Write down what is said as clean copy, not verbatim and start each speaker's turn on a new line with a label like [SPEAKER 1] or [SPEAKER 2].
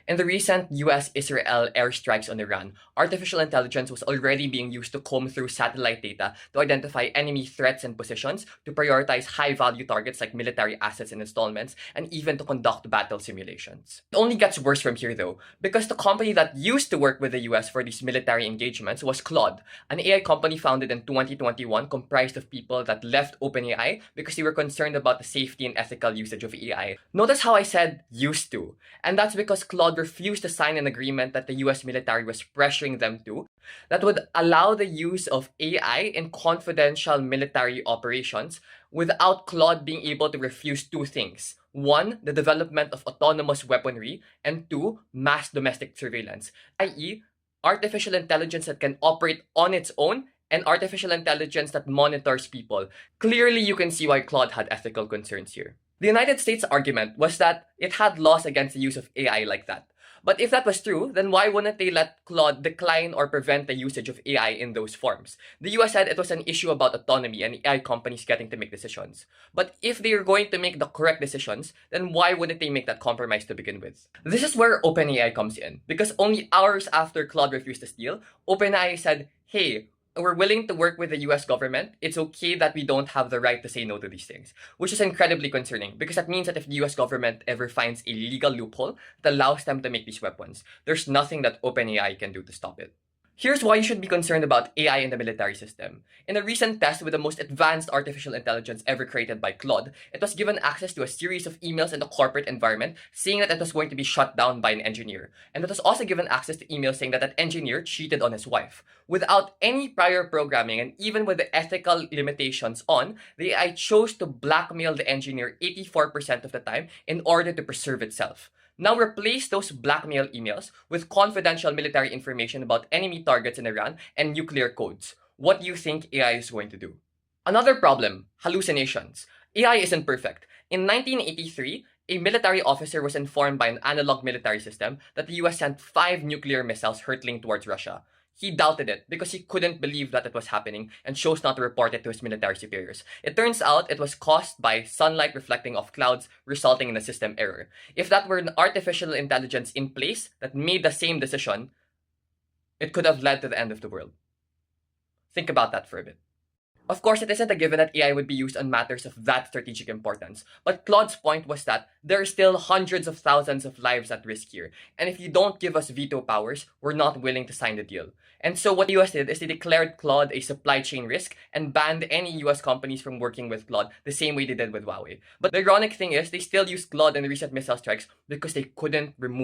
[SPEAKER 1] In the recent US-Israel airstrikes on Iran, artificial intelligence was already being used to comb through satellite data to identify enemy threats and positions, to prioritize high-value targets like military assets and installments, and even to conduct battle simulations. It only gets worse from here though, because the company that used to work with the US for these military engagements was Claude, an AI company founded in 2021 comprised of people that left OpenAI because they were concerned about the safety and ethical usage of AI. Notice how I said used to, and that's because Claude refused to sign an agreement that the US military was pressuring them to that would allow the use of AI in confidential military operations without Claude being able to refuse two things. One, the development of autonomous weaponry, and two, mass domestic surveillance, i.e., artificial intelligence that can operate on its own and artificial intelligence that monitors people. Clearly, you can see why Claude had ethical concerns here. The United States' argument was that it had laws against the use of AI like that. But if that was true, then why wouldn't they let Claude decline or prevent the usage of AI in those forms? The US said it was an issue about autonomy and AI companies getting to make decisions. But if they're going to make the correct decisions, then why wouldn't they make that compromise to begin with? This is where OpenAI comes in, because only hours after Claude refused to steal, OpenAI said, hey, we're willing to work with the US government. It's okay that we don't have the right to say no to these things, which is incredibly concerning because that means that if the US government ever finds a legal loophole that allows them to make these weapons, there's nothing that OpenAI can do to stop it. Here's why you should be concerned about AI in the military system. In a recent test with the most advanced artificial intelligence ever created by Claude, it was given access to a series of emails in the corporate environment saying that it was going to be shut down by an engineer. And it was also given access to emails saying that that engineer cheated on his wife. Without any prior programming and even with the ethical limitations on, the AI chose to blackmail the engineer 84% of the time in order to preserve itself. Now replace those blackmail emails with confidential military information about enemy targets in Iran and nuclear codes. What do you think AI is going to do? Another problem, hallucinations. AI isn't perfect. In 1983, a military officer was informed by an analog military system that the US sent 5 nuclear missiles hurtling towards Russia. He doubted it because he couldn't believe that it was happening and chose not to report it to his military superiors. It turns out it was caused by sunlight reflecting off clouds, resulting in a system error. If that were an artificial intelligence in place that made the same decision, it could have led to the end of the world. Think about that for a bit. Of course, it isn't a given that AI would be used on matters of that strategic importance, but Claude's point was that there are still hundreds of thousands of lives at risk here, and if you don't give us veto powers, we're not willing to sign the deal. And so what the US did is they declared Claude a supply chain risk and banned any US companies from working with Claude the same way they did with Huawei. But the ironic thing is they still used Claude in the recent missile strikes because they couldn't remove